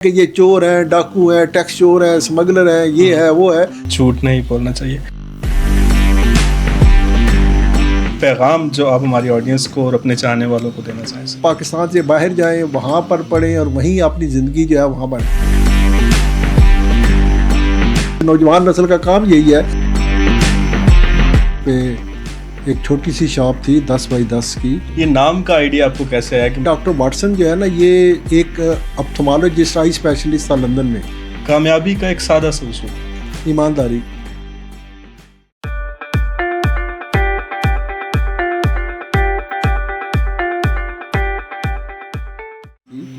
کہ یہ چور ہیں، ڈاکو ہیں، ٹیکس چور ہیں، اسمگلر ہیں، یہ ہے وہ ہے. جھوٹ نہیں بولنا چاہیے. پیغام جو آپ ہماری آڈینس کو اور اپنے چاہنے والوں کو دینا چاہیں. پاکستان سے باہر جائیں، وہاں پر پڑھیں اور وہیں اپنی زندگی جو ہے وہاں بنائیں. نوجوان نسل کا کام یہی ہے کہ ایک چھوٹی سی شاپ تھی 10x10 کی. یہ نام کا آئیڈیا آپ کو کیسے آیا کہ ڈاکٹر واٹسن جو ہے نا، یہ ایک اپتھمالوجسٹ آئی اسپیشلسٹ تھا لندن میں. کامیابی کا ایک سادہ سا اصول؟ ایمانداری.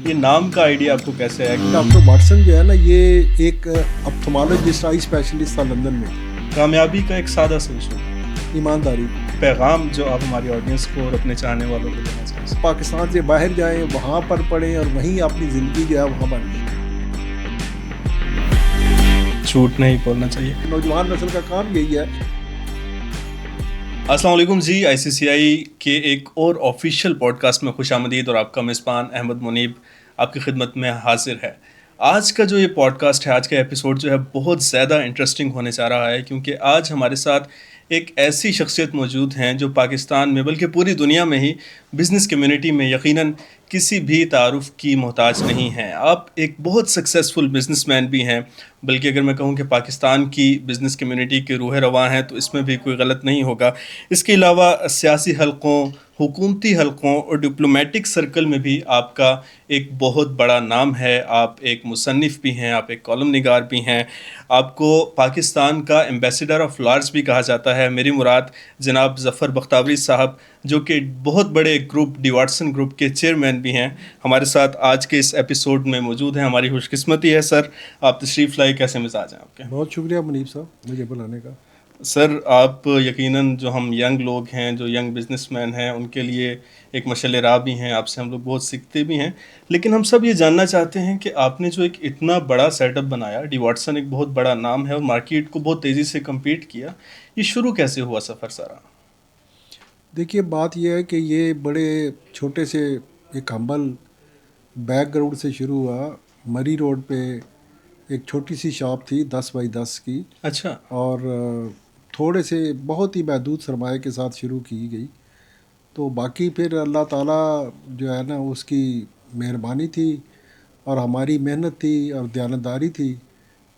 یہ نام کا آئیڈیا آپ کو کیسے آیا کہ ڈاکٹر واٹسن جو ہے نا، یہ ایک اپتھمالوجسٹ آئی اسپیشلسٹ تھا لندن میں. کامیابی کا ایک سادہ سا اصول؟ ایمانداری. پیغام جو آپ ہماری آڈینس کو اور اپنے چاہنے والوں کو دینا چاہیں. پاکستان سے باہر جائیں، وہاں پر پڑھیں اور وہیں اپنی زندگی جو ہے وہاں بنائیں. جھوٹ نہیں بولنا چاہیے. نوجوان نسل کا کام یہی ہے. السلام علیکم جی. آئی سی سی آئی کے ایک اور آفیشیل پوڈ کاسٹ میں خوش آمدید، اور آپ کا میزبان احمد منیب آپ کی خدمت میں حاضر ہے. آج کا جو یہ پوڈ کاسٹ ہے، آج کا ایپیسوڈ جو ہے بہت زیادہ انٹرسٹنگ ہونے جا رہا ہے، کیونکہ آج ہمارے ساتھ ایک ایسی شخصیت موجود ہیں جو پاکستان میں بلکہ پوری دنیا میں ہی بزنس کمیونٹی میں یقیناً کسی بھی تعارف کی محتاج نہیں ہیں. آپ ایک بہت سکسیزفل بزنس مین بھی ہیں، بلکہ اگر میں کہوں کہ پاکستان کی بزنس کمیونٹی کے روح رواں ہیں تو اس میں بھی کوئی غلط نہیں ہوگا. اس کے علاوہ سیاسی حلقوں، حکومتی حلقوں اور ڈپلومیٹک سرکل میں بھی آپ کا ایک بہت بڑا نام ہے. آپ ایک مصنف بھی ہیں، آپ ایک کالم نگار بھی ہیں، آپ کو پاکستان کا ایمبیسیڈر آف لارڈس بھی کہا جاتا ہے. میری مراد جناب ظفر بختیوری صاحب، جو کہ بہت بڑے گروپ ڈی واٹسن گروپ کے چیئرمین بھی ہیں، ہمارے ساتھ آج کے اس ایپیسوڈ میں موجود ہیں. ہماری خوش قسمتی ہے. سر آپ تشریف لائے، کیسے مزاج ہیں آپ کے؟ بہت شکریہ منیب صاحب مجھے بلانے کا. سر آپ یقیناً جو ہم ینگ لوگ ہیں، جو ینگ بزنس مین ہیں، ان کے لیے ایک مشعل راہ بھی ہیں. آپ سے ہم لوگ بہت سیکھتے بھی ہیں. لیکن ہم سب یہ جاننا چاہتے ہیں کہ آپ نے جو ایک اتنا بڑا سیٹ اپ بنایا، ڈی واٹسن ایک بہت بڑا نام ہے اور مارکیٹ کو بہت تیزی سے کمپیٹ کیا، یہ شروع کیسے ہوا سفر سارا؟ دیکھیے، بات یہ ہے کہ یہ بڑے چھوٹے سے ایک ہمبل بیک گراؤنڈ سے شروع ہوا. مری روڈ پہ ایک چھوٹی سی شاپ تھی 10x10 کی. اچھا. اور تھوڑے سے بہت ہی محدود سرمایہ کے ساتھ شروع کی گئی. تو باقی پھر اللہ تعالیٰ جو ہے نا، اس کی مہربانی تھی اور ہماری محنت تھی اور دیانتداری تھی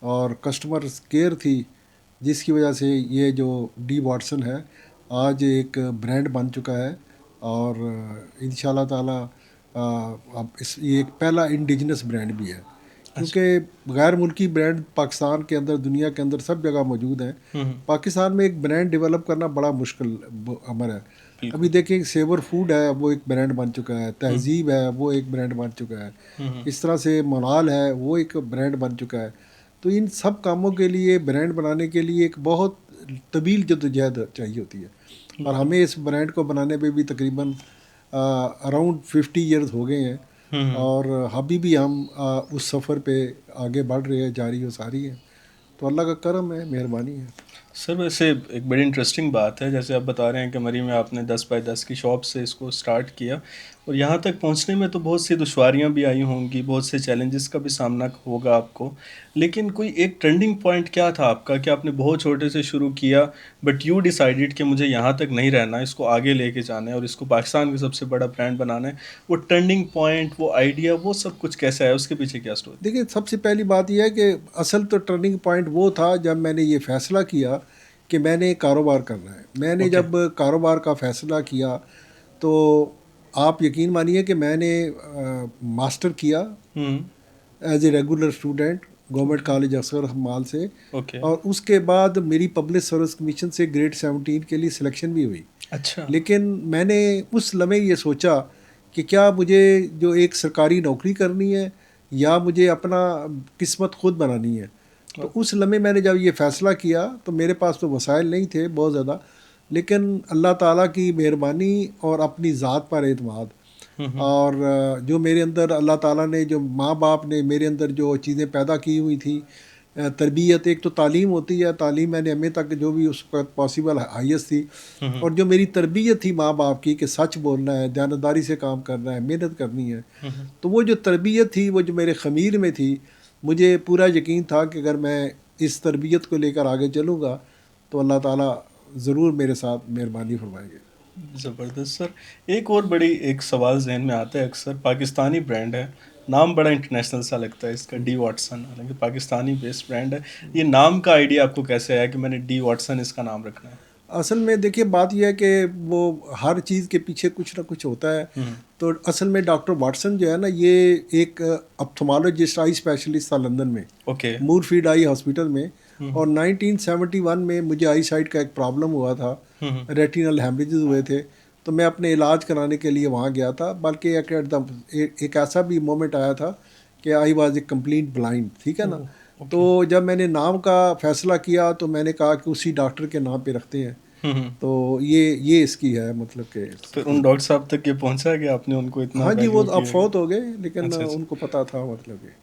اور کسٹمر کیئر تھی، جس کی وجہ سے یہ جو ڈی واٹسن ہے آج ایک برانڈ بن چکا ہے. اور انشاءاللہ تعالیٰ اب یہ ایک پہلا انڈیجنس برانڈ بھی ہے، کیونکہ غیر ملکی برانڈ پاکستان کے اندر، دنیا کے اندر سب جگہ موجود ہیں. پاکستان میں ایک برانڈ ڈیولپ کرنا بڑا مشکل امر ہے. ابھی دیکھیں، سیور فوڈ ہے وہ ایک برانڈ بن چکا ہے، تہذیب ہے وہ ایک برانڈ بن چکا ہے، اس طرح سے منال ہے وہ ایک برانڈ بن چکا ہے. تو ان سب کاموں کے لیے، برانڈ بنانے کے لیے ایک بہت طویل جدوجہد چاہیے ہوتی ہے. اور ہمیں اس برانڈ کو بنانے پہ بھی تقریباً اراؤنڈ 50 ایئرز ہو گئے ہیں. اور ابھی بھی ہم اس سفر پہ آگے بڑھ رہے ہیں، جاری و ساری ہیں. تو اللہ کا کرم ہے، مہربانی ہے. سر ویسے ایک بڑی انٹرسٹنگ بات ہے، جیسے آپ بتا رہے ہیں کہ مری میں آپ نے 10x10 کی شاپ سے اس کو سٹارٹ کیا، اور یہاں تک پہنچنے میں تو بہت سی دشواریاں بھی آئی ہوں گی، بہت سے چیلنجز کا بھی سامنا ہوگا آپ کو. لیکن کوئی ایک ٹرننگ پوائنٹ کیا تھا آپ کا کہ آپ نے بہت چھوٹے سے شروع کیا، بٹ یو ڈیسائیڈڈ کہ مجھے یہاں تک نہیں رہنا، اس کو آگے لے کے جانا ہے اور اس کو پاکستان کا سب سے بڑا برانڈ بنانا ہے. وہ ٹرننگ پوائنٹ، وہ آئیڈیا، وہ سب کچھ کیسا ہے، اس کے پیچھے کیا اسٹوری؟ دیکھیں، سب سے پہلی بات یہ ہے کہ اصل تو ٹرننگ پوائنٹ وہ تھا جب میں نے یہ فیصلہ کیا کہ میں نے کاروبار کرنا ہے. میں نے جب کاروبار کا فیصلہ کیا تو آپ یقین مانیے کہ میں نے ماسٹر کیا as a regular student government college Asghar Mall سے. اور اس کے بعد میری پبلک سروس کمیشن سے گریڈ 17 کے لیے سلیکشن بھی ہوئی. اچھا. لیکن میں نے اس لمحے یہ سوچا کہ کیا مجھے جو ایک سرکاری نوکری کرنی ہے یا مجھے اپنا قسمت خود بنانی ہے. تو اس لمحے میں نے جب یہ فیصلہ کیا تو میرے پاس تو وسائل نہیں تھے بہت زیادہ، لیکن اللہ تعالیٰ کی مہربانی اور اپنی ذات پر اعتماد، اور جو میرے اندر اللہ تعالیٰ نے، جو ماں باپ نے میرے اندر جو چیزیں پیدا کی ہوئی تھیں تربیت ایک تو تعلیم ہوتی ہے، تعلیم میں نے ایم اے تک جو بھی اس وقت پاسبل ہائیسٹ تھی، اور جو میری تربیت تھی ماں باپ کی کہ سچ بولنا ہے، دیانتداری سے کام کرنا ہے، محنت کرنی ہے، تو وہ جو تربیت تھی وہ جو میرے خمیر میں تھی، مجھے پورا یقین تھا کہ اگر میں اس تربیت کو لے کر آگے چلوں گا تو اللہ تعالیٰ ضرور میرے ساتھ مہربانی فرمائیں گے۔ زبردست سر. ایک اور بڑی ایک سوال ذہن میں آتا ہے اکثر، پاکستانی برانڈ ہے، نام بڑا انٹرنیشنل سا لگتا ہے اس کا، ڈی واٹسن، حالانکہ پاکستانی بیسڈ برانڈ ہے. یہ نام کا آئیڈیا آپ کو کیسے آیا کہ میں نے ڈی واٹسن اس کا نام رکھنا ہے؟ اصل میں دیکھیے بات یہ ہے کہ وہ ہر چیز کے پیچھے کچھ نہ کچھ ہوتا ہے. تو اصل میں ڈاکٹر واٹسن جو ہے نا، یہ ایک اپتھمالوجسٹ آئی اسپیشلسٹ تھا لندن میں، اوکے. مور فیلڈ آئی ہاسپٹل میں، اور 1971 میں مجھے آئی سائٹ کا ایک پرابلم ہوا تھا، ریٹینل ہیمریجز ہوئے تھے، تو میں اپنے علاج کرانے کے لیے وہاں گیا تھا. بلکہ ایک ایسا بھی مومنٹ آیا تھا کہ I was a complete blind, ٹھیک ہے نا. تو جب میں نے نام کا فیصلہ کیا تو میں نے کہا کہ اسی ڈاکٹر کے نام پہ رکھتے ہیں. تو یہ اس کی ہے مطلب کہ پھر ان ڈاکٹر صاحب تک یہ پہنچا کہ آپ نے ان کو اتنا ہاں جی، وہ ویلیو اب کیا؟ فوت ہو گئے، لیکن ان کو پتہ تھا مطلب کہ.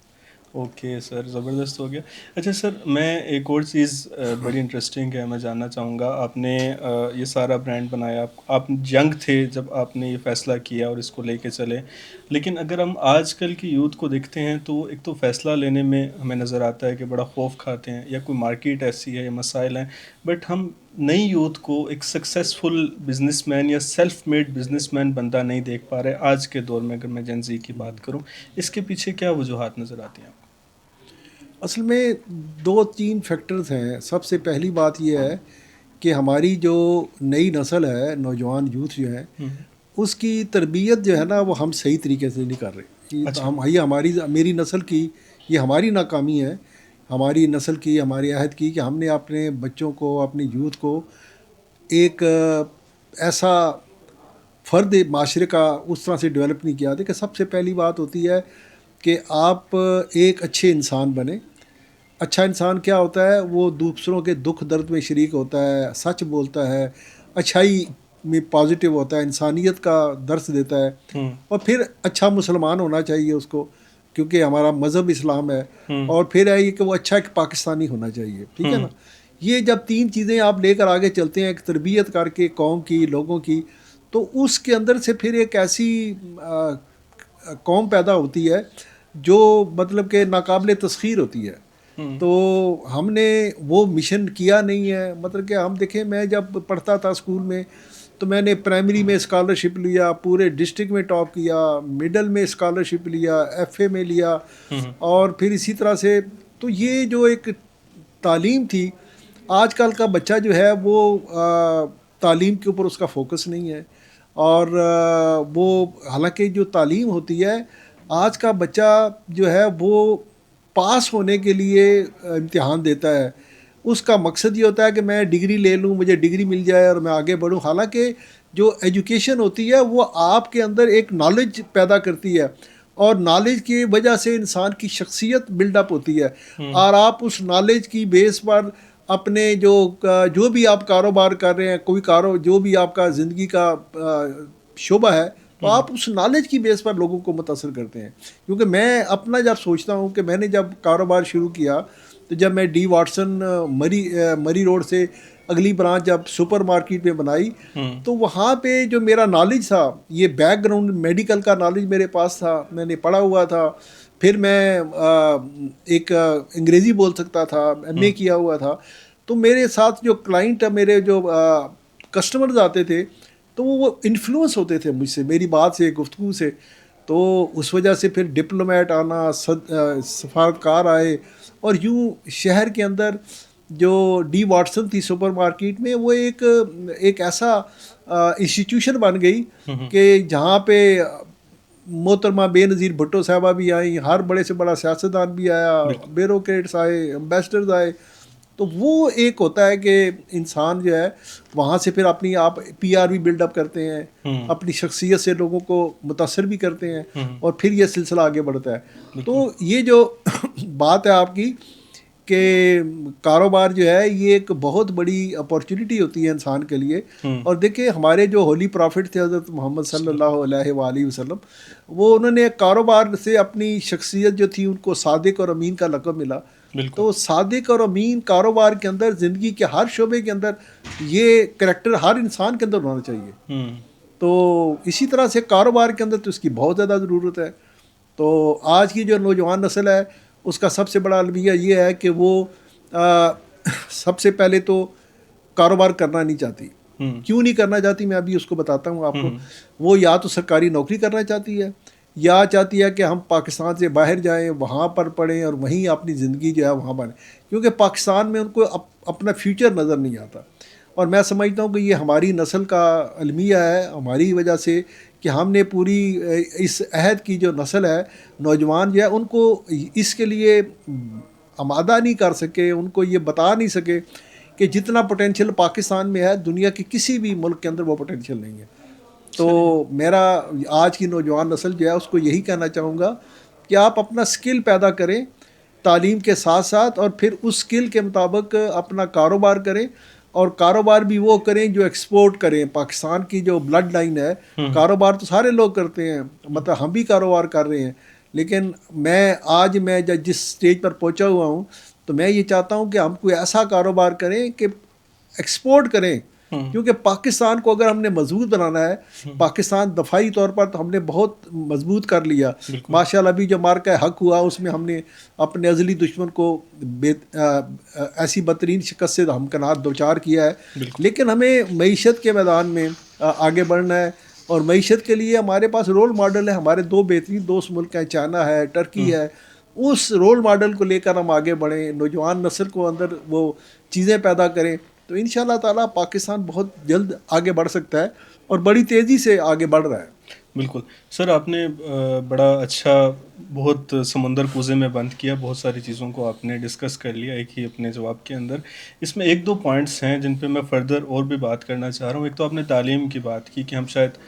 اوکے سر، زبردست ہو گیا. اچھا سر، میں ایک اور چیز بڑی انٹرسٹنگ ہے، میں جاننا چاہوں گا. آپ نے یہ سارا برانڈ بنایا، آپ ینگ تھے جب آپ نے یہ فیصلہ کیا اور اس کو لے کے چلے، لیکن اگر ہم آج کل کی یوتھ کو دیکھتے ہیں تو ایک تو فیصلہ لینے میں ہمیں نظر آتا ہے کہ بڑا خوف کھاتے ہیں، یا کوئی مارکیٹ ایسی ہے یا مسائل ہیں، بٹ ہم نئی یوتھ کو ایک سکسیزفل بزنس مین یا سیلف میڈ بزنس مین بندہ نہیں دیکھ پا رہے آج کے دور میں. اگر میں جن زی کی بات کروں، اس کے پیچھے کیا وجوہات نظر آتی ہیں آپ کو؟ اصل میں 2-3 فیکٹرز ہیں. سب سے پہلی بات یہ ہے کہ ہماری جو نئی نسل ہے، نوجوان یوتھ جو ہے، اس کی تربیت جو ہے نا وہ ہم صحیح طریقے سے نہیں کر رہے. یہ میری نسل کی یہ ہماری ناکامی ہے، ہماری نسل کی، ہماری عہد کی، کہ ہم نے اپنے بچوں کو، اپنی یوتھ کو ایک ایسا فرد معاشرے کا اس طرح سے ڈیولپ نہیں کیا. دیکھیں سب سے پہلی بات ہوتی ہے کہ آپ ایک اچھے انسان بنیں. اچھا انسان کیا ہوتا ہے؟ وہ دوسروں کے دکھ درد میں شریک ہوتا ہے، سچ بولتا ہے، اچھائی میں پازیٹیو ہوتا ہے، انسانیت کا درس دیتا ہے. اور پھر اچھا مسلمان ہونا چاہیے اس کو، کیونکہ ہمارا مذہب اسلام ہے. اور پھر ہے یہ کہ وہ اچھا ایک پاکستانی ہونا چاہیے، ٹھیک ہے نا. یہ جب 3 چیزیں آپ لے کر آگے چلتے ہیں، ایک تربیت کر کے قوم کی، لوگوں کی، تو اس کے اندر سے پھر ایک ایسی قوم پیدا ہوتی ہے جو مطلب کہ ناقابل تسخیر ہوتی ہے. تو ہم نے وہ مشن کیا نہیں ہے. مطلب کہ ہم دیکھیں، میں جب پڑھتا تھا اسکول میں تو میں نے پرائمری میں اسکالرشپ لیا، پورے ڈسٹرکٹ میں ٹاپ کیا، مڈل میں اسکالرشپ لیا، ایف اے میں لیا، اور پھر اسی طرح سے. تو یہ جو ایک تعلیم تھی، آج کل کا بچہ جو ہے وہ تعلیم کے اوپر اس کا فوکس نہیں ہے. اور وہ حالانکہ جو تعلیم ہوتی ہے، آج کا بچہ جو ہے وہ پاس ہونے کے لیے امتحان دیتا ہے. اس کا مقصد یہ ہوتا ہے کہ میں ڈگری لے لوں، مجھے ڈگری مل جائے اور میں آگے بڑھوں. حالانکہ جو ایجوکیشن ہوتی ہے وہ آپ کے اندر ایک نالج پیدا کرتی ہے، اور نالج کی وجہ سے انسان کی شخصیت بلڈ اپ ہوتی ہے. اور آپ اس نالج کی بیس پر اپنے جو بھی آپ کاروبار کر رہے ہیں، کوئی جو بھی آپ کا زندگی کا شعبہ ہے، تو آپ اس نالج کی بیس پر لوگوں کو متاثر کرتے ہیں. کیونکہ میں اپنا جب سوچتا ہوں کہ میں نے جب کاروبار شروع کیا، تو جب میں ڈی واٹسن مری روڈ سے اگلی برانچ جب سپر مارکیٹ میں بنائی، تو وہاں پہ جو میرا نالج تھا، یہ بیک گراؤنڈ میڈیکل کا نالج میرے پاس تھا، میں نے پڑھا ہوا تھا. پھر میں ایک انگریزی بول سکتا تھا، ایم اے کیا ہوا تھا. تو میرے ساتھ جو کلائنٹ، میرے جو کسٹمرز آتے تھے، تو وہ انفلوئنس ہوتے تھے مجھ سے، میری بات سے، گفتگو سے. تو اس وجہ سے پھر ڈپلومیٹ آنا، سفارتکار آئے، اور یوں شہر کے اندر جو ڈی واٹسن تھی سپر مارکیٹ میں، وہ ایک ایسا انسٹیٹیوشن بن گئی کہ جہاں پہ محترمہ بے نظیر بھٹو صاحبہ بھی آئیں، ہر بڑے سے بڑا سیاستدان بھی آیا، بیوروکریٹس آئے، امبیسڈرز آئے. تو وہ ایک ہوتا ہے کہ انسان جو ہے وہاں سے پھر اپنی آپ پی آر بھی بلڈ اپ کرتے ہیں، اپنی شخصیت سے لوگوں کو متاثر بھی کرتے ہیں، اور پھر یہ سلسلہ آگے بڑھتا ہے. تو یہ جو بات ہے آپ کی کہ کاروبار جو ہے یہ ایک بہت بڑی اپارچونیٹی ہوتی ہے انسان کے لیے. اور دیکھیں ہمارے جو ہولی پرافٹ تھے حضرت محمد صلی اللہ علیہ وآلہ وسلم, وہ انہوں نے کاروبار سے اپنی شخصیت جو تھی ان کو صادق اور امین کا لقب ملا. تو صادق اور امین کاروبار کے اندر زندگی کے ہر شعبے کے اندر یہ کریکٹر ہر انسان کے اندر ہونا چاہیے. تو اسی طرح سے کاروبار کے اندر تو اس کی بہت زیادہ ضرورت ہے. تو آج کی جو نوجوان نسل ہے اس کا سب سے بڑا المیہ یہ ہے کہ وہ سب سے پہلے تو کاروبار کرنا نہیں چاہتی. کیوں نہیں کرنا چاہتی میں ابھی اس کو بتاتا ہوں آپ کو. وہ یا تو سرکاری نوکری کرنا چاہتی ہے یا چاہتی ہے کہ ہم پاکستان سے باہر جائیں, وہاں پر پڑھیں اور وہیں اپنی زندگی جو ہے وہاں بنیں, کیونکہ پاکستان میں ان کو اپنا فیوچر نظر نہیں آتا. اور میں سمجھتا ہوں کہ یہ ہماری نسل کا المیہ ہے, ہماری وجہ سے کہ ہم نے پوری اس عہد کی جو نسل ہے نوجوان جو ہے ان کو اس کے لیے آمادہ نہیں کر سکے, ان کو یہ بتا نہیں سکے کہ جتنا پوٹینشیل پاکستان میں ہے دنیا کے کسی بھی ملک کے اندر وہ پوٹینشیل نہیں ہے. تو میرا آج کی نوجوان نسل جو ہے اس کو یہی کہنا چاہوں گا کہ آپ اپنا سکل پیدا کریں تعلیم کے ساتھ ساتھ, اور پھر اس سکل کے مطابق اپنا کاروبار کریں, اور کاروبار بھی وہ کریں جو ایکسپورٹ کریں. پاکستان کی جو بلڈ لائن ہے, کاروبار تو سارے لوگ کرتے ہیں, مطلب ہم بھی کاروبار کر رہے ہیں, لیکن میں جس سٹیج پر پہنچا ہوا ہوں تو میں یہ چاہتا ہوں کہ ہم کوئی ایسا کاروبار کریں کہ ایکسپورٹ کریں. کیونکہ پاکستان کو اگر ہم نے مضبوط بنانا ہے, پاکستان دفاعی طور پر تو ہم نے بہت مضبوط کر لیا ماشاءاللہ. ابھی جو مارکہ حق ہوا اس میں ہم نے اپنے ازلی دشمن کو ایسی بدترین شکست سے ہمکنار دوچار کیا ہے. لیکن ہمیں معیشت کے میدان میں آگے بڑھنا ہے, اور معیشت کے لیے ہمارے پاس رول ماڈل ہے. ہمارے دو بہترین دوست ملک ہیں, چائنا ہے, ٹرکی ہے. اس رول ماڈل کو لے کر ہم آگے بڑھیں, نوجوان نسل کو اندر وہ چیزیں پیدا کریں, تو ان شاء اللہ تعالیٰ پاکستان بہت جلد آگے بڑھ سکتا ہے اور بڑی تیزی سے آگے بڑھ رہا ہے. بالکل سر, آپ نے بڑا اچھا بہت سمندر کوزے میں بند کیا, بہت ساری چیزوں کو آپ نے ڈسکس کر لیا ایک ہی اپنے جواب کے اندر. اس میں ایک دو پوائنٹس ہیں جن پہ میں فردر اور بھی بات کرنا چاہ رہا ہوں. ایک تو آپ نے تعلیم کی بات کی کہ ہم شاید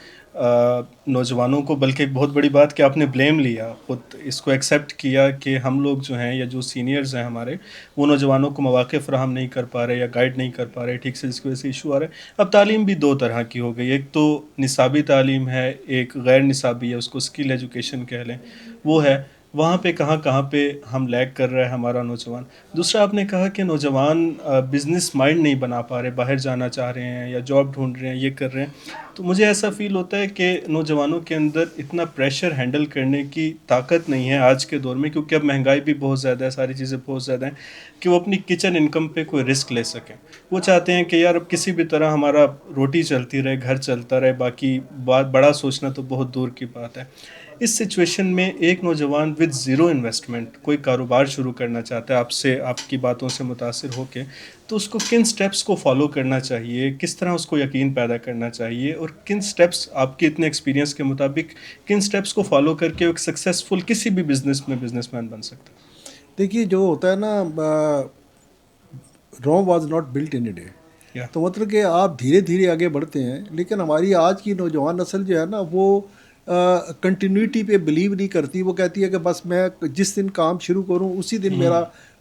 نوجوانوں کو, بلکہ ایک بہت بڑی بات کہ آپ نے بلیم لیا, خود اس کو ایکسیپٹ کیا کہ ہم لوگ جو ہیں یا جو سینئرز ہیں ہمارے, وہ نوجوانوں کو مواقع فراہم نہیں کر پا رہے یا گائیڈ نہیں کر پا رہے ٹھیک سے, جس کی وجہ سے ایشو آ رہا ہے. اب تعلیم بھی دو طرح کی ہو گئی, ایک تو نصابی تعلیم ہے, ایک غیر نصابی ہے, اس کو اسکل ایجوکیشن کہہ لیں, وہ ہے. وہاں پہ کہاں پہ ہم لیگ کر رہا ہے ہمارا نوجوان. دوسرا آپ نے کہا کہ نوجوان بزنس مائنڈ نہیں بنا پا رہے, باہر جانا چاہ رہے ہیں یا جاب ڈھونڈ رہے ہیں, یہ کر رہے ہیں. تو مجھے ایسا فیل ہوتا ہے کہ نوجوانوں کے اندر اتنا پریشر ہینڈل کرنے کی طاقت نہیں ہے آج کے دور میں, کیونکہ اب مہنگائی بھی بہت زیادہ ہے, ساری چیزیں بہت زیادہ ہیں, کہ وہ اپنی کچن انکم پہ کوئی رسک لے سکیں. وہ چاہتے ہیں کہ یار اب کسی بھی طرح ہمارا روٹی چلتی رہے, گھر چلتا رہے, باقی بات بڑا سوچنا تو بہت دور کی بات ہے. اس سچویشن میں ایک نوجوان ود زیرو انویسٹمنٹ کوئی کاروبار شروع کرنا چاہتا ہے, آپ سے آپ کی باتوں سے متاثر ہو کے, تو اس کو کن سٹیپس کو فالو کرنا چاہیے, کس طرح اس کو یقین پیدا کرنا چاہیے, اور کن سٹیپس آپ کے اتنے ایکسپیرینس کے مطابق کن سٹیپس کو فالو کر کے ایک سکسیزفل کسی بھی بزنس مین بن سکتا ہے؟ دیکھیے جو ہوتا ہے نا, Rome was not built in a day. تو مطلب کہ آپ دھیرے دھیرے آگے بڑھتے ہیں, لیکن ہماری آج کی نوجوان نسل جو ہے نا وہ کنٹینیوٹی پہ بلیو نہیں کرتی. وہ کہتی ہے کہ بس میں جس دن کام شروع کروں اسی دن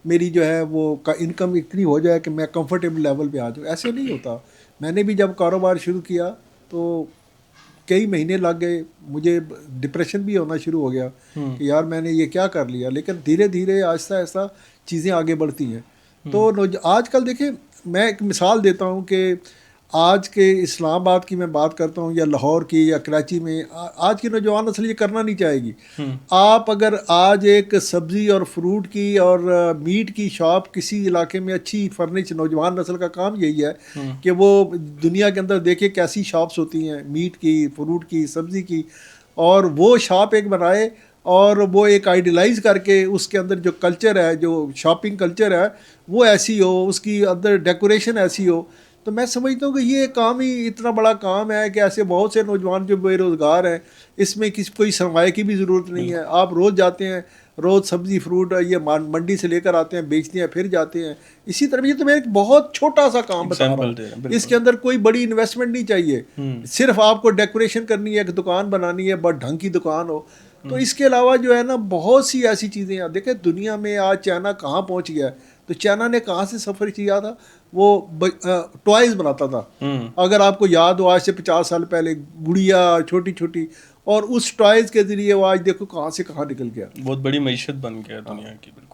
میری جو ہے وہ انکم اتنی ہو جائے کہ میں کمفرٹیبل لیول پہ آ جاؤں. ایسے نہیں ہوتا. میں نے بھی جب کاروبار شروع کیا تو کئی مہینے لگ گئے, مجھے ڈپریشن بھی ہونا شروع ہو گیا کہ یار میں نے یہ کیا کر لیا. لیکن دھیرے دھیرے آہستہ آہستہ چیزیں آگے بڑھتی ہیں. تو آج کل دیکھیں, میں ایک مثال دیتا ہوں کہ آج کے اسلام آباد کی میں بات کرتا ہوں یا لاہور کی یا کراچی میں, آج کی نوجوان نسل یہ کرنا نہیں چاہے گی. آپ اگر آج ایک سبزی اور فروٹ کی اور میٹ کی شاپ کسی علاقے میں اچھی فرنش, نوجوان نسل کا کام یہی ہے کہ وہ دنیا کے اندر دیکھے کیسی شاپس ہوتی ہیں میٹ کی, فروٹ کی, سبزی کی, اور وہ شاپ ایک بنائے اور وہ ایک آئیڈیلائز کر کے اس کے اندر جو کلچر ہے, جو شاپنگ کلچر ہے وہ ایسی ہو, اس کی اندر ڈیکوریشن ایسی ہو. تو میں سمجھتا ہوں کہ یہ کام ہی اتنا بڑا کام ہے کہ ایسے بہت سے نوجوان جو بے روزگار ہیں, اس میں کوئی سرمایہ کی بھی ضرورت نہیں ہے. آپ روز جاتے ہیں, روز سبزی فروٹ یہ منڈی سے لے کر آتے ہیں, بیچتے ہیں, پھر جاتے ہیں. اسی طرح یہ تو میں ایک بہت چھوٹا سا کام بتا رہا ہوں, اس کے اندر کوئی بڑی انویسٹمنٹ نہیں چاہیے. صرف آپ کو ڈیکوریشن کرنی ہے, ایک دکان بنانی ہے, بہت ڈھنگ کی دکان ہو. تو اس کے علاوہ جو ہے نا بہت سی ایسی چیزیں ہیں. دیکھیں دنیا میں آج چائنا کہاں پہنچ گیا ہے, تو تو چائنا نے کہاں سے سفر کیا تھا؟ وہ ٹوائز بناتا تھا. اگر آپ کو یاد ہو آج سے 50 سال پہلے گڑیا چھوٹی چھوٹی، اور اس ٹوائز کے ذریعے وہ آج دیکھو کہاں سے کہاں نکل گیا. بہت بڑی معیشت بن گیا دنیا کی. بالکل.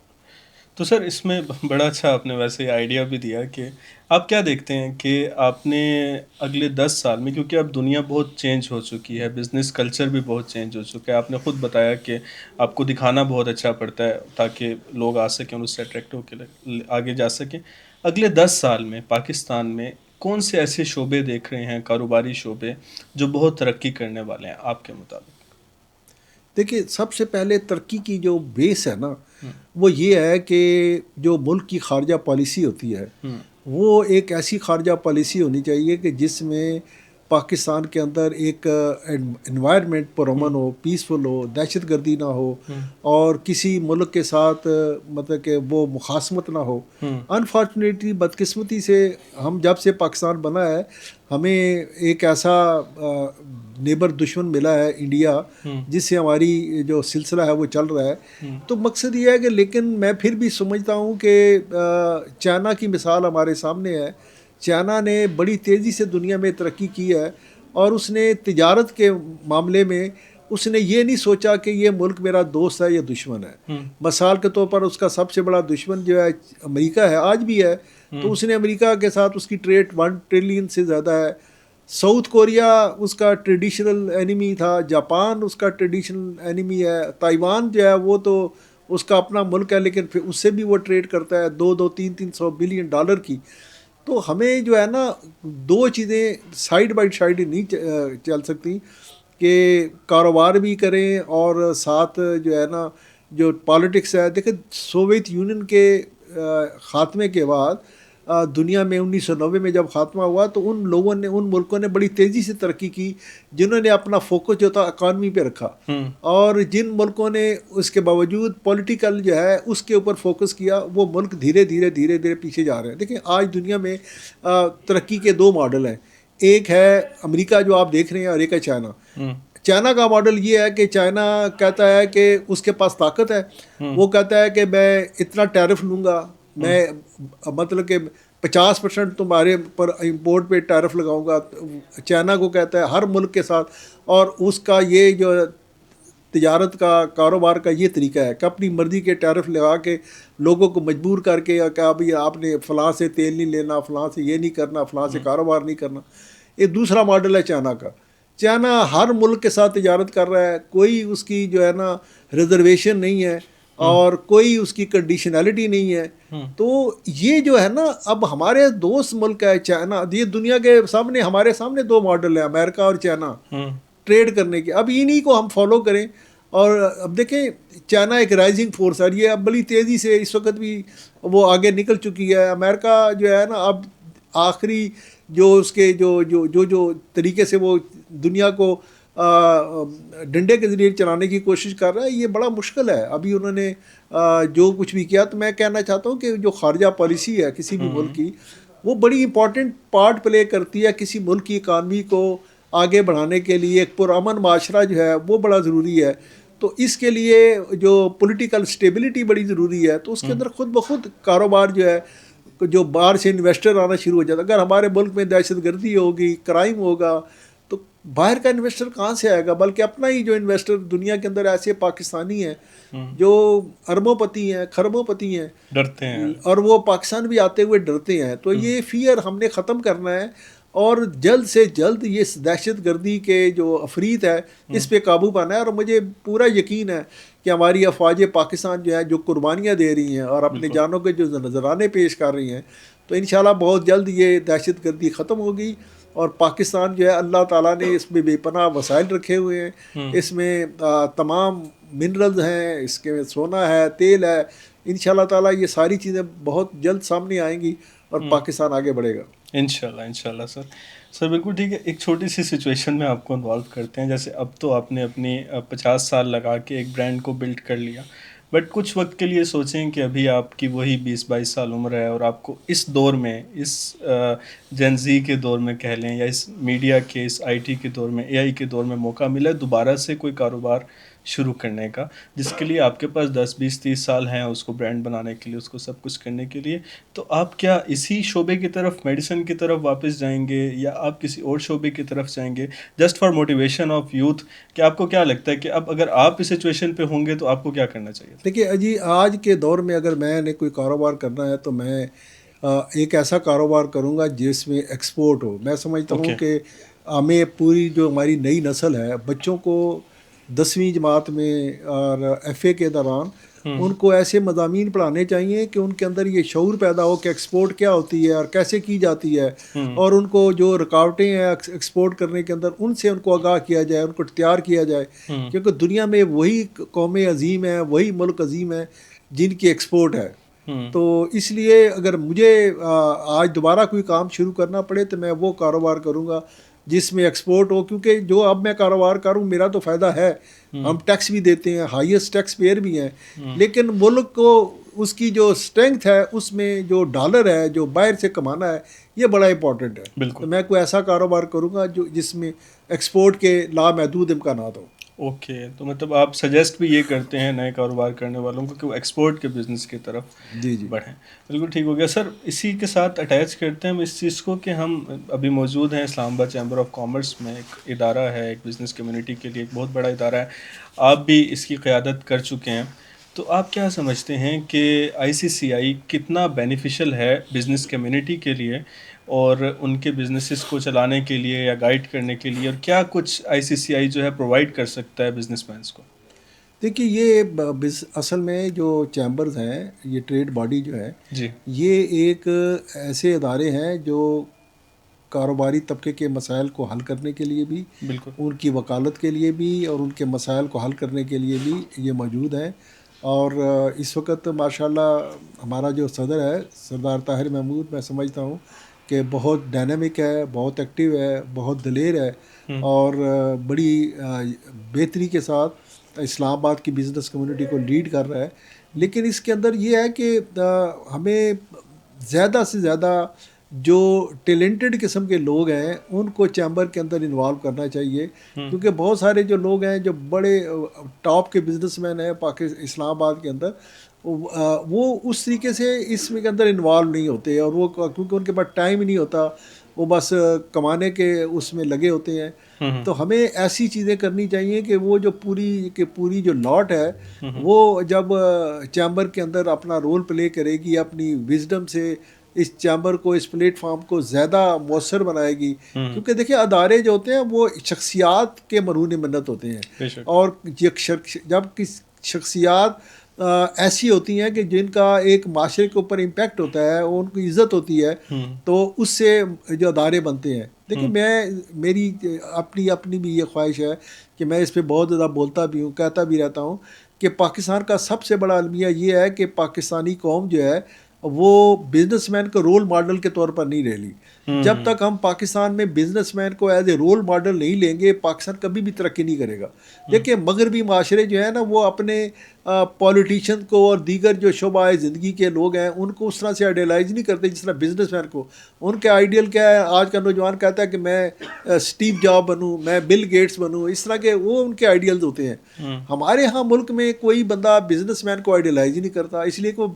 تو سر اس میں بڑا اچھا آپ نے ویسے آئیڈیا بھی دیا کہ آپ کیا دیکھتے ہیں کہ آپ نے اگلے 10 سال میں، کیونکہ اب دنیا بہت چینج ہو چکی ہے، بزنس کلچر بھی بہت چینج ہو چکا ہے، آپ نے خود بتایا کہ آپ کو دکھانا بہت اچھا پڑتا ہے تاکہ لوگ آ سکیں اور اس سے اٹریکٹ ہو کے آگے جا سکیں. اگلے 10 سال میں پاکستان میں کون سے ایسے شعبے دیکھ رہے ہیں، کاروباری شعبے، جو بہت ترقی کرنے والے ہیں آپ کے مطابق؟ دیکھیے، سب سے پہلے ترقی کی جو بیس ہے نا، وہ یہ ہے کہ جو ملک کی خارجہ پالیسی ہوتی ہے وہ ایک ایسی خارجہ پالیسی ہونی چاہیے کہ جس میں پاکستان کے اندر ایک انوائرمنٹ پرامن ہو، پیسفل ہو، دہشت گردی نہ ہو، اور کسی ملک کے ساتھ مطلب کہ وہ مخاصمت نہ ہو. انفارچونیٹلی بدقسمتی سے ہم جب سے پاکستان بنا ہے ہمیں ایک ایسا نیبر دشمن ملا ہے انڈیا، جس سے ہماری جو سلسلہ ہے وہ چل رہا ہے. تو مقصد یہ ہے کہ لیکن میں پھر بھی سمجھتا ہوں کہ چائنا کی مثال ہمارے سامنے ہے. چائنا نے بڑی تیزی سے دنیا میں ترقی کی ہے، اور اس نے تجارت کے معاملے میں اس نے یہ نہیں سوچا کہ یہ ملک میرا دوست ہے یا دشمن ہے. مثال کے طور پر اس کا سب سے بڑا دشمن جو ہے امریکہ ہے، آج بھی ہے. تو اس نے امریکہ کے ساتھ اس کی ٹریڈ 1 ٹریلین سے زیادہ ہے. ساؤتھ کوریا اس کا ٹریڈیشنل اینیمی تھا، جاپان اس کا ٹریڈیشنل اینیمی ہے، تائیوان جو ہے وہ تو اس کا اپنا ملک ہے لیکن پھر اس سے بھی وہ ٹریڈ کرتا ہے 200-300 بلین ڈالر کی. تو ہمیں جو ہے نا دو چیزیں سائیڈ بائی سائیڈ نہیں چل سکتی کہ کاروبار بھی کریں اور ساتھ جو ہے نا جو پالیٹکس ہے. دیکھیں، سوویت یونین کے خاتمے کے بعد دنیا میں 1990 میں جب خاتمہ ہوا تو ان لوگوں نے، ان ملکوں نے بڑی تیزی سے ترقی کی جنہوں نے اپنا فوکس جو تھا اکانومی پہ رکھا، اور جن ملکوں نے اس کے باوجود پولیٹیکل جو ہے اس کے اوپر فوکس کیا وہ ملک دھیرے دھیرے پیچھے جا رہے ہیں. دیکھیں، آج دنیا میں ترقی کے 2 ماڈل ہیں. ایک ہے امریکہ جو آپ دیکھ رہے ہیں، اور ایک ہے چائنا. چائنا کا ماڈل یہ ہے کہ چائنا کہتا ہے کہ اس کے پاس طاقت ہے، وہ کہتا ہے کہ میں اتنا ٹیرف لوں گا، میں مطلب کہ 50% تمہارے پر امپورٹ پہ ٹیرف لگاؤں گا. چائنا کو کہتا ہے ہر ملک کے ساتھ، اور اس کا یہ جو تجارت کا، کاروبار کا یہ طریقہ ہے کہ اپنی مرضی کے ٹیرف لگا کے لوگوں کو مجبور کر کے کہ ابھی آپ نے فلاں سے تیل نہیں لینا، فلاں سے یہ نہیں کرنا، فلاں سے کاروبار نہیں کرنا. ایک دوسرا ماڈل ہے چائنا کا. چائنا ہر ملک کے ساتھ تجارت کر رہا ہے، کوئی اس کی جو ہے نا ریزرویشن نہیں ہے اور کوئی اس کی کنڈیشنلٹی نہیں ہے. تو یہ جو ہے نا اب ہمارے دوست ملک ہے چائنا، یہ دنیا کے سامنے ہمارے سامنے 2 ماڈل ہیں، امریکہ اور چائنا، ٹریڈ کرنے کے. اب انہی کو ہم فالو کریں. اور اب دیکھیں چائنا ایک رائزنگ فورس ہے، یہ اب بڑی تیزی سے اس وقت بھی وہ آگے نکل چکی ہے. امریکہ جو ہے نا اب آخری جو اس کے جو طریقے سے وہ دنیا کو ڈنڈے کے ذریعے چلانے کی کوشش کر رہا ہے، یہ بڑا مشکل ہے. ابھی انہوں نے جو کچھ بھی کیا، تو میں کہنا چاہتا ہوں کہ جو خارجہ پالیسی ہے کسی بھی ملک کی، وہ بڑی امپورٹنٹ پارٹ پلے کرتی ہے کسی ملک کی اکانومی کو آگے بڑھانے کے لیے. ایک پرامن معاشرہ جو ہے وہ بڑا ضروری ہے. تو اس کے لیے جو پولیٹیکل سٹیبلٹی بڑی ضروری ہے. تو اس کے اندر خود بخود کاروبار جو ہے، جو باہر سے انویسٹر آنا شروع ہو جاتا ہے. اگر ہمارے ملک میں دہشت گردی ہوگی، کرائم ہوگا، تو باہر کا انویسٹر کہاں سے آئے گا؟ بلکہ اپنا ہی جو انویسٹر دنیا کے اندر ایسے پاکستانی ہیں جو اربوں پتی ہیں، خربوں پتی ہیں، ڈرتے ہیں، اور وہ پاکستان بھی آتے ہوئے ڈرتے ہیں. تو یہ فیئر ہم نے ختم کرنا ہے، اور جلد سے جلد یہ دہشت گردی کے جو افریت ہے اس پہ قابو پانا ہے. اور مجھے پورا یقین ہے کہ ہماری افواج پاکستان جو ہے جو قربانیاں دے رہی ہیں اور اپنے جانوں کے جو نذرانے پیش کر رہی ہیں، تو انشاءاللہ بہت جلد یہ دہشت گردی ختم ہوگی. اور پاکستان جو ہے اللہ تعالیٰ نے اس میں بے پناہ وسائل رکھے ہوئے ہیں، اس میں تمام منرلز ہیں، اس کے سونا ہے، تیل ہے. انشاءاللہ تعالیٰ یہ ساری چیزیں بہت جلد سامنے آئیں گی اور پاکستان آگے بڑھے گا. انشاءاللہ سر بالکل ٹھیک ہے. ایک چھوٹی سی سچویشن میں آپ کو انوالو کرتے ہیں. جیسے اب تو آپ نے اپنی 50 سال لگا کے ایک برانڈ کو بلڈ کر لیا، بٹ کچھ وقت کے لیے سوچیں کہ ابھی آپ کی وہی 20-22 سال عمر ہے، اور آپ کو اس دور میں، اس جین زی کے دور میں کہہ لیں، یا اس میڈیا کے، اس آئی ٹی کے دور میں، اے آئی کے دور میں موقع ملا ہے دوبارہ سے کوئی کاروبار شروع کرنے کا، جس کے لیے آپ کے پاس 10 20 30 سال ہیں اس کو برانڈ بنانے کے لیے، اس کو سب کچھ کرنے کے لیے، تو آپ کیا اسی شعبے کی طرف، میڈیسن کی طرف واپس جائیں گے یا آپ کسی اور شعبے کی طرف جائیں گے just for motivation of youth? کہ آپ کو کیا لگتا ہے کہ اب اگر آپ اس سچویشن پہ ہوں گے تو آپ کو کیا کرنا چاہیے؟ دیکھیے اجی، آج کے دور میں اگر میں نے کوئی کاروبار کرنا ہے تو میں ایک ایسا کاروبار کروں گا جس میں ایکسپورٹ ہو. میں سمجھتا ہوں اوکے. کہ ہمیں پوری جو ہماری نئی نسل ہے، بچوں کو 10ویں جماعت میں اور ایف اے کے دوران ان کو ایسے مضامین پڑھانے چاہیے کہ ان کے اندر یہ شعور پیدا ہو کہ ایکسپورٹ کیا ہوتی ہے اور کیسے کی جاتی ہے، اور ان کو جو رکاوٹیں ہیں ایکسپورٹ کرنے کے اندر ان سے ان کو آگاہ کیا جائے، ان کو تیار کیا جائے، کیونکہ دنیا میں وہی قومیں عظیم ہیں، وہی ملک عظیم ہیں جن کی ایکسپورٹ ہے. تو اس لیے اگر مجھے آج دوبارہ کوئی کام شروع کرنا پڑے تو میں وہ کاروبار کروں گا جس میں ایکسپورٹ ہو، کیونکہ جو اب میں کاروبار کروں میرا تو فائدہ ہے، ہم ٹیکس بھی دیتے ہیں، ہائیسٹ ٹیکس پیئر بھی ہیں، لیکن ملک کو اس کی جو اسٹرینگتھ ہے اس میں جو ڈالر ہے جو باہر سے کمانا ہے یہ بڑا امپورٹنٹ ہے. بالکل. تو میں کوئی ایسا کاروبار کروں گا جس میں ایکسپورٹ کے لامحدود امکانات ہوں. اوکے. تو مطلب آپ سجیسٹ بھی یہ کرتے ہیں نئے کاروبار کرنے والوں کو کہ وہ ایکسپورٹ کے بزنس کی طرف جی جی بڑھیں. بالکل ٹھیک ہو گیا سر. اسی کے ساتھ اٹیچ کرتے ہیں ہم اس چیز کو کہ ہم ابھی موجود ہیں اسلام آباد چیمبر آف کامرس میں. ایک ادارہ ہے، ایک بزنس کمیونٹی کے لیے ایک بہت بڑا ادارہ ہے. آپ بھی اس کی قیادت کر چکے ہیں. تو آپ کیا سمجھتے ہیں کہ آئی سی سی آئی کتنا بینیفیشل ہے بزنس کمیونٹی کے لیے اور ان کے بزنسز کو چلانے کے لیے یا گائیڈ کرنے کے لیے، اور کیا کچھ آئی سی سی آئی جو ہے پرووائڈ کر سکتا ہے بزنس مینس کو؟ دیکھیے یہ اصل میں جو چیمبرز ہیں، یہ ٹریڈ باڈی جو ہے، جی. یہ ایک ایسے ادارے ہیں جو کاروباری طبقے کے مسائل کو حل کرنے کے لیے بھی، بالکل. ان کی وکالت کے لیے بھی اور ان کے مسائل کو حل کرنے کے لیے بھی یہ موجود ہیں. اور اس وقت ماشاءاللہ ہمارا جو صدر ہے سردار طاہر محمود، میں سمجھتا ہوں کہ بہت ڈائنامک ہے، بہت ایکٹیو ہے، بہت دلیر ہے، اور بڑی بہتری کے ساتھ اسلام آباد کی بزنس کمیونٹی کو لیڈ کر رہا ہے. لیکن اس کے اندر یہ ہے کہ ہمیں زیادہ سے زیادہ جو ٹیلنٹڈ قسم کے لوگ ہیں ان کو چیمبر کے اندر انوالو کرنا چاہیے، کیونکہ بہت سارے جو لوگ ہیں جو بڑے ٹاپ کے بزنس مین ہیں اسلام آباد کے اندر، وہ اس طریقے سے اس میں کے اندر انوالو نہیں ہوتے، اور وہ کیونکہ ان کے پاس ٹائم ہی نہیں ہوتا، وہ بس کمانے کے اس میں لگے ہوتے ہیں. تو ہمیں ایسی چیزیں کرنی چاہیے کہ وہ جو پوری جو لاٹ ہے وہ جب چیمبر کے اندر اپنا رول پلے کرے گی، اپنی وزڈم سے اس چیمبر کو، اس پلیٹ فارم کو زیادہ مؤثر بنائے گی. کیونکہ دیکھیں ادارے جو ہوتے ہیں وہ شخصیات کے مرہون منت ہوتے ہیں، اور جب کس شخصیات ایسی ہوتی ہیں کہ جن کا ایک معاشرے کے اوپر امپیکٹ ہوتا ہے، ان کی عزت ہوتی ہے، تو اس سے جو ادارے بنتے ہیں. دیکھیں میری اپنی بھی یہ خواہش ہے کہ میں اس پہ بہت زیادہ بولتا بھی ہوں، کہتا بھی رہتا ہوں کہ پاکستان کا سب سے بڑا المیہ یہ ہے کہ پاکستانی قوم جو ہے وہ بزنس مین کو رول ماڈل کے طور پر نہیں رہ لی. جب تک ہم پاکستان میں بزنس مین کو ایز اے رول ماڈل نہیں لیں گے، پاکستان کبھی بھی ترقی نہیں کرے گا. دیکھیں مغربی معاشرے جو ہے نا، وہ اپنے پولیٹیشین کو اور دیگر جو شعبہ زندگی کے لوگ ہیں ان کو اس طرح سے آئیڈیلائز نہیں کرتے جس طرح بزنس مین کو. ان کے آئیڈیل کیا ہے؟ آج کا نوجوان کہتا ہے کہ میں اسٹیو جاب بنوں، میں بل گیٹس بنوں، اس طرح کے وہ ان کے آئیڈیلز ہوتے ہیں. ہمارے ہاں ملک میں کوئی بندہ بزنس مین کو آئیڈیلائز ہی نہیں کرتا، اس لیے کہ وہ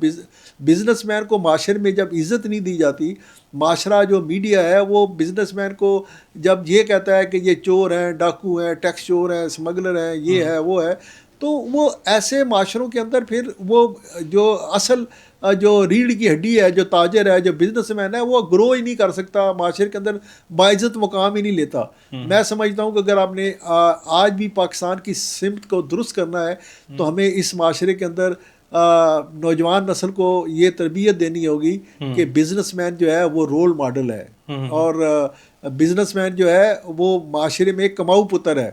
بزنس مین کو معاشرے میں جب عزت نہیں دی جاتی، معاشرہ جو میڈیا ہے وہ بزنس مین کو جب یہ کہتا ہے کہ یہ چور ہیں، ڈاکو ہیں، ٹیکس چور ہیں، اسمگلر ہیں، یہ ہے وہ ہے، تو وہ ایسے معاشروں کے اندر پھر وہ جو اصل جو ریڑھ کی ہڈی ہے، جو تاجر ہے، جو بزنس مین ہے، وہ گرو ہی نہیں کر سکتا، معاشرے کے اندر باعزت مقام ہی نہیں لیتا. میں سمجھتا ہوں کہ اگر آپ نے آج بھی پاکستان کی سمت کو درست کرنا ہے تو ہمیں اس معاشرے کے اندر نوجوان نسل کو یہ تربیت دینی ہوگی کہ بزنس مین جو ہے وہ رول ماڈل ہے، اور بزنس مین جو ہے وہ معاشرے میں ایک کماؤ پتر ہے.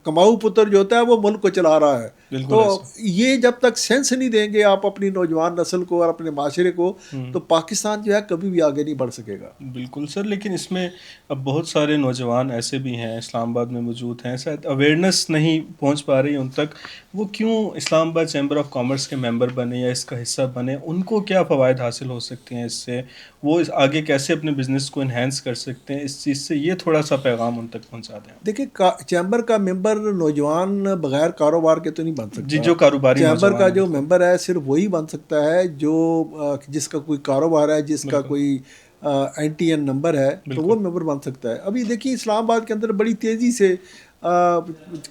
کماؤ پتر جو ہوتا ہے وہ ملک کو چلا رہا ہے. تو یہ جب تک سینس نہیں دیں گے آپ اپنی نوجوان نسل کو اور اپنے معاشرے کو، تو پاکستان جو ہے کبھی بھی آگے نہیں بڑھ سکے گا. بالکل سر. لیکن اس میں اب بہت سارے نوجوان ایسے بھی ہیں اسلام آباد میں موجود ہیں، شاید اویئرنیس نہیں پہنچ پا رہی ان تک. وہ کیوں اسلام آباد چیمبر آف کامرس کے ممبر بنے یا اس کا حصہ بنے؟ ان کو کیا فوائد حاصل ہو سکتے ہیں اس سے؟ وہ آگے کیسے اپنے بزنس کو انہینس کر سکتے ہیں؟ اس چیز سے یہ تھوڑا سا پیغام ان تک پہنچا دیں. دیکھیں چیمبر چیمبر کا ممبر نوجوان بغیر کاروبار کے تو نہیں بن سکتا. جی جو کاروباری چیمبر کا جو ممبر ہے صرف وہی بن سکتا ہے جو جس کا کوئی کاروبار ہے, جس کا کوئی NTN نمبر ہے, تو وہ ممبر بن سکتا ہے. ابھی دیکھیے اسلام آباد کے اندر بڑی تیزی سے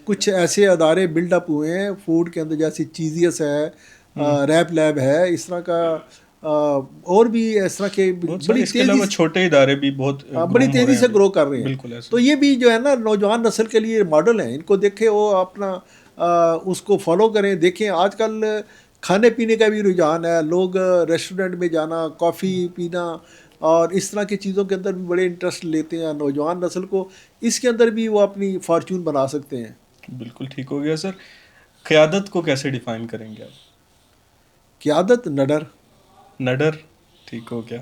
کچھ ایسے ادارے بلڈ اپ ہوئے ہیں فوڈ کے اندر, جیسے چیزیس ہے, ریپ لیب ہے, اس طرح کا اور بھی اس طرح کے بڑی تیزی چھوٹے ادارے بھی بڑی تیزی سے گرو کر رہے ہیں. تو یہ بھی جو ہے نا نوجوان نسل کے لیے ماڈل ہیں. ان کو دیکھیں, وہ اپنا اس کو فالو کریں. دیکھیں آج کل کھانے پینے کا بھی رجحان ہے, لوگ ریسٹورنٹ میں جانا, کافی پینا اور اس طرح کی چیزوں کے اندر بھی بڑے انٹرسٹ لیتے ہیں. نوجوان نسل کو اس کے اندر بھی وہ اپنی فارچون بنا سکتے ہیں. بالکل ٹھیک ہو گیا سر. قیادت کو کیسے ڈیفائن کریں گے آپ؟ قیادت نڈر. ٹھیک ہو گیا.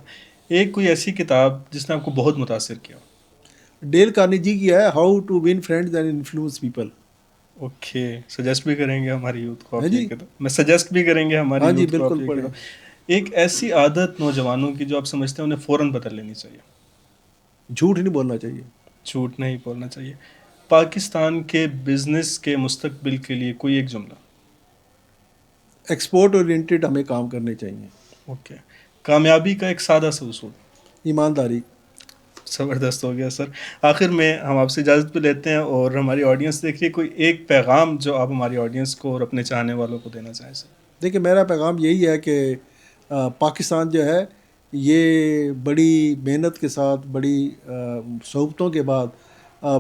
ایک کوئی ایسی کتاب جس نے آپ کو بہت متاثر کیا؟ ڈیل کارنیجی کی ہے, how to win friends and influence people. Okay, suggest بھی کریں گے ہماری یوتھ کو آپ یہ کتاب؟ میں سجیسٹ بھی کریں گے ہماری یوتھ کو آپ یہ کتاب. ایک ایسی عادت نوجوانوں کی جو آپ سمجھتے ہیں انہیں فوراً بدل لینی چاہیے. جھوٹ نہیں بولنا چاہیے. جھوٹ نہیں بولنا چاہیے. پاکستان کے بزنس کے مستقبل کے لیے کوئی ایک جملہ. ایکسپورٹ اورینٹیڈ ہمیں کام کرنے چاہیے. اوکے. کامیابی کا ایک سادہ سا اصول. ایمانداری. زبردست ہو گیا سر. آخر میں ہم آپ سے اجازت بھی لیتے ہیں اور ہماری آڈینس دیکھ رہی ہے, کوئی ایک پیغام جو آپ ہماری آڈینس کو اور اپنے چاہنے والوں کو دینا چاہیں سر. دیکھیں میرا پیغام یہی ہے کہ پاکستان جو ہے یہ بڑی محنت کے ساتھ, بڑی صعوبتوں کے بعد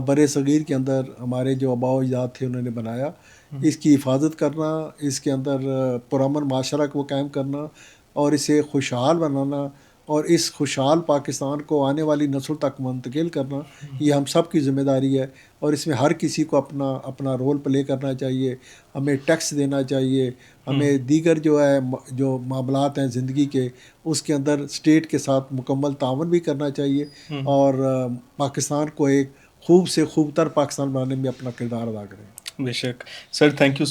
بر صغیر کے اندر ہمارے جو آباء و اجداد تھے انہوں نے بنایا. اس کی حفاظت کرنا, اس کے اندر پرامن معاشرہ کو قائم کرنا اور اسے خوشحال بنانا اور اس خوشحال پاکستان کو آنے والی نسل تک منتقل کرنا, یہ ہم سب کی ذمہ داری ہے. اور اس میں ہر کسی کو اپنا رول پلے کرنا چاہیے. ہمیں ٹیکس دینا چاہیے, ہمیں دیگر جو معاملات ہیں زندگی کے اس کے اندر اسٹیٹ کے ساتھ مکمل تعاون بھی کرنا چاہیے اور پاکستان کو ایک خوب سے خوب تر پاکستان بنانے میں اپنا کردار ادا کریں. بے شک سر, تھینک یو.